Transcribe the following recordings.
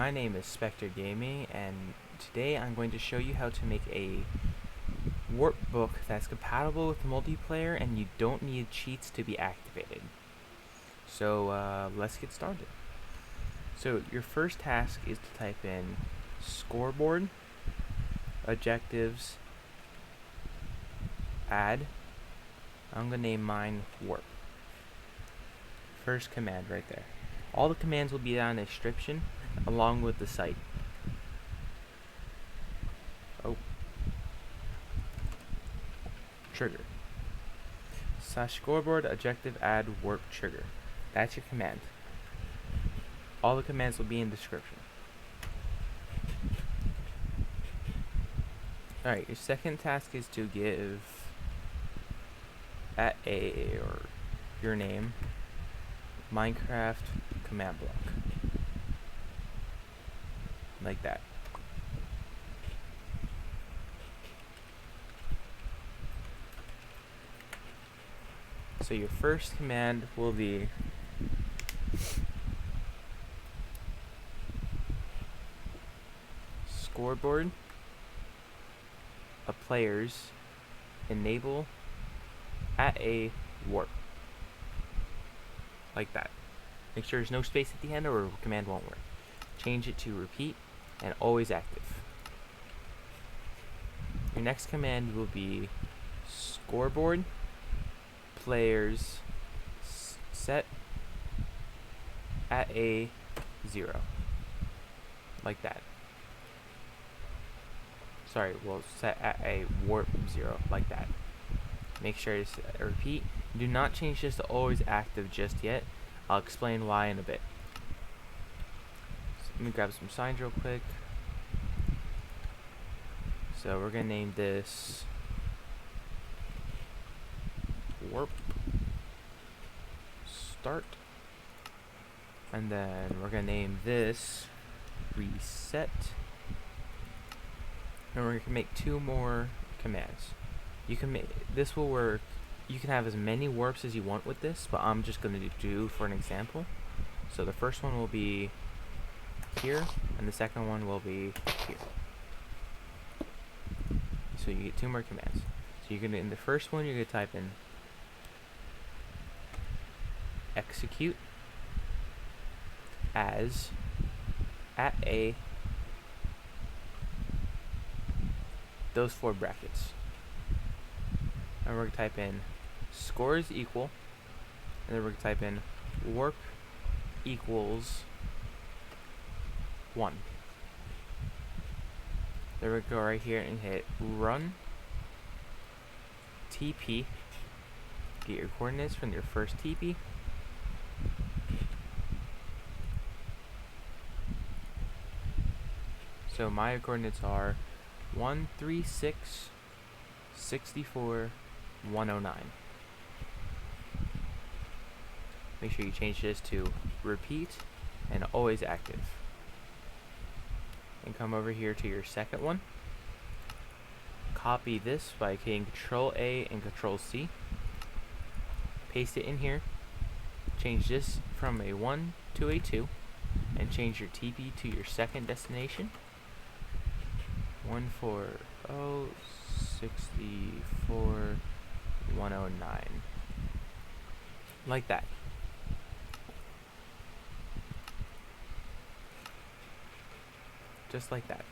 my name is Spectre Gaming, and today I'm going to show you how to make a warp book that's compatible with multiplayer and you don't need cheats to be activated. So let's get started. So your first task is to type in scoreboard, objectives, add. I'm going to name mine warp. First command right there. All the commands will be down in the description along with the site. Trigger. /scoreboard objective add warp trigger. That's your command. All the commands will be in the description. Alright, your second task is to give @a or your name Minecraft command block. Like that. So your first command will be scoreboard a players enable @a warp. Like that. Make sure there's no space at the end or command won't work. Change it to repeat and always active. Your next command will be scoreboard players set @a 0. Like that. Sorry, we'll set @a warp 0. Like that. Make sure it's repeat. Do not change this to always active just yet. I'll explain why in a bit. So let me grab some signs real quick. So we're gonna name this warp start, and then we're gonna name this reset, and we're gonna make 2 more commands. You can make this will work. You can have as many warps as you want with this, but I'm just going to do for an example. So the first one will be here, and the second one will be here. So you get 2 more commands. So you're gonna, in the first one, you're gonna type in execute as @a those 4 brackets, and we're gonna type in score is equal, and then we're gonna type in warp equals 1. Then we're gonna go right here and hit run TP. Get your coordinates from your first TP. So my coordinates are 136 64 109. Make sure you change this to repeat and always active. And come over here to your second one. Copy this by hitting Control-A and Control-C. Paste it in here. Change this from a 1 to a 2. And change your TP to your second destination. 140 64 109. Like that. Just like that.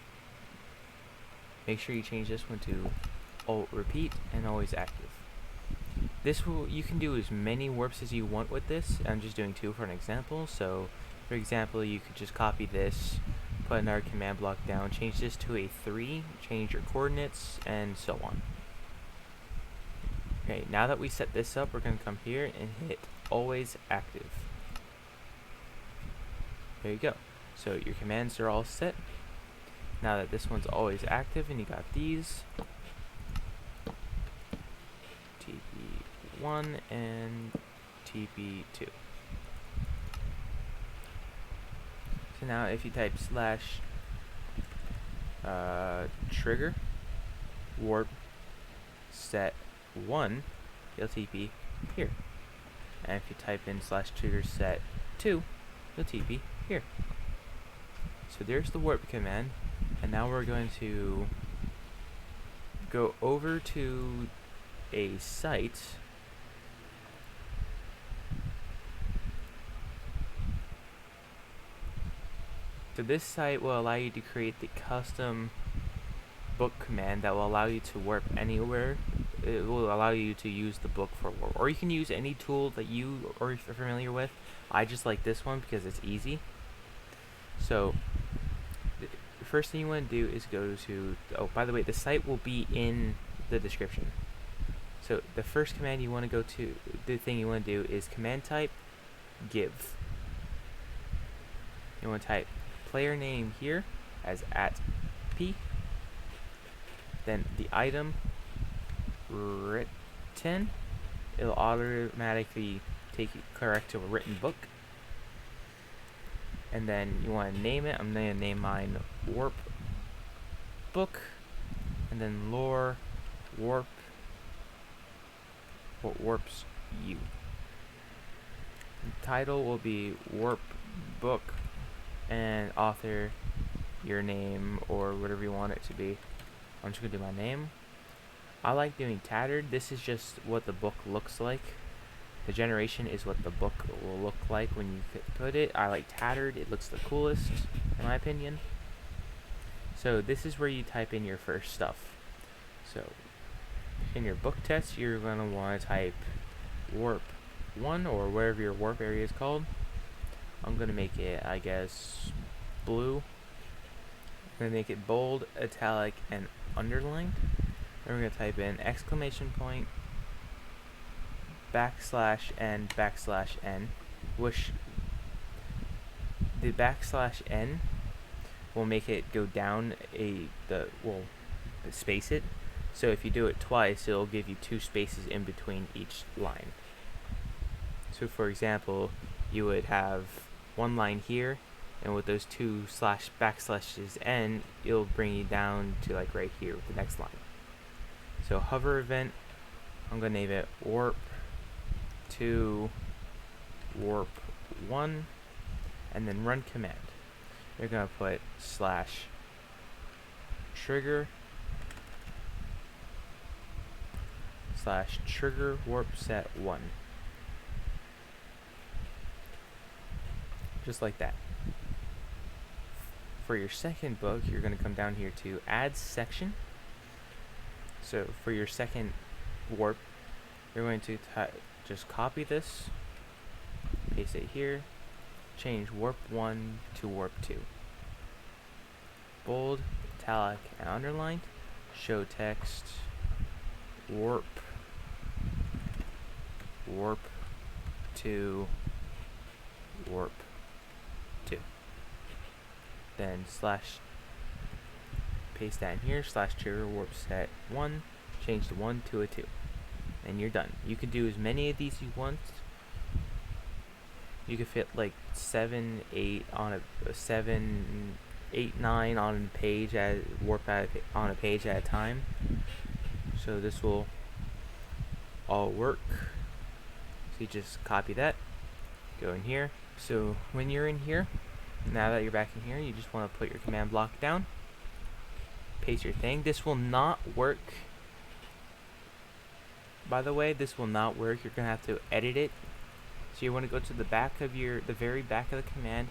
Make sure you change this one to repeat and always active. This will, you can do as many warps as you want with this. I'm just doing 2 for an example. So for example, you could just copy this, put another command block down, change this to a 3, change your coordinates, and so on. Okay, now that we set this up, we're going to come here and hit always active. There you go. So your commands are all set. Now that this one's always active and you got these, TP1 and TP2. So now if you type /trigger warp set 1, you'll TP here. And if you type in /trigger set 2, you'll TP here. So there's the warp command, and now we're going to go over to a site. So this site will allow you to create the custom book command that will allow you to warp anywhere. It will allow you to use the book for warp, or you can use any tool that you are familiar with. I just like this one because it's easy. So the first thing you want to do is go to, oh, by the way, the site will be in the description. So the first command you want to go to, the thing you want to do is command type give. You want to type player name here as @p, then the item written. It'll automatically take you correct to a written book, and then you want to name it. I'm going to name mine warp book, and then lore warp, what warps you. The title will be warp book, and author, your name, or whatever you want it to be. I'm just gonna do my name. I like doing tattered. This is just what the book looks like. The generation is what the book will look like when you put it. I like tattered. It looks the coolest, in my opinion. So this is where you type in your first stuff. So in your book test, you're gonna want to type warp 1, or wherever your warp area is called. I'm gonna make it, I guess, blue. I'm gonna make it bold, italic, and underlined. Then we're gonna type in exclamation point, \n, which the \n will make it go down will space it. So if you do it twice, it'll give you 2 spaces in between each line. So for example, you would have one line here, and with those 2 \n, it'll bring you down to like right here with the next line. So hover event, I'm gonna name it warp 2 warp 1, and then run command. You're gonna put /trigger warp set 1. Just like that. For your second book, you're going to come down here to add section. So for your second warp, you're going to just copy this, paste it here, change warp 1 to warp 2. Bold, italic, and underlined. Show text, warp 2, warp 2. Then paste that in here, /trigger warp set 1, change the 1 to a 2. And you're done. You can do as many of these you want. You can fit like 7, 8 on a 7, 8, 9 on a page on a page at a time. So this will all work. So you just copy that, go in here. So when you're in here, now that you're back in here, you just want to put your command block down, paste your thing. This will not work. By the way, this will not work. You're gonna have to edit it. So you want to go to the very back of the command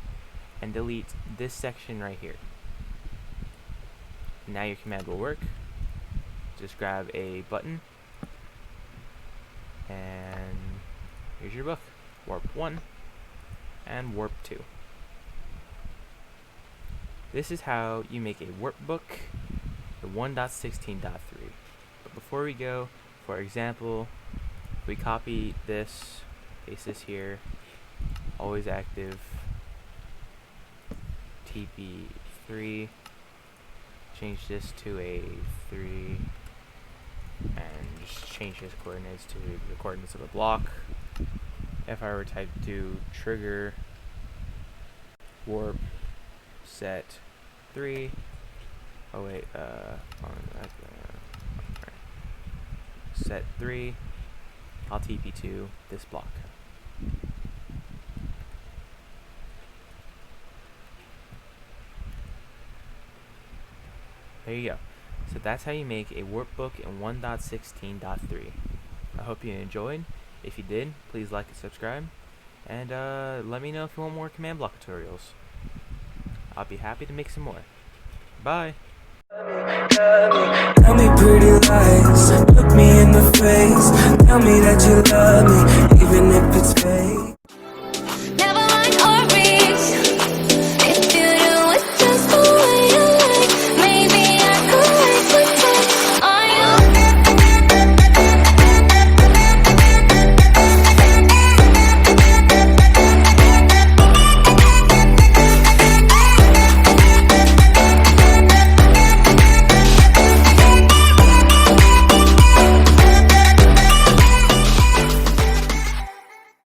and delete this section right here. Now your command will work. Just grab a button, and here's your book, warp 1 and warp 2. This is how you make a warp book, the 1.16.3. But before we go, for example, if we copy this, paste this here, always active, TP3, change this to a 3, and just change his coordinates to the coordinates of the block. If I were to type do trigger warp set 3, oh wait, set 3, I'll TP to this block. There you go. So that's how you make a workbook in 1.16.3. I hope you enjoyed. If you did, please like and subscribe. And let me know if you want more command block tutorials. I'll be happy to make some more. Bye! Tell me pretty lies, look me in the face. Tell me that you love me, even if it's fake.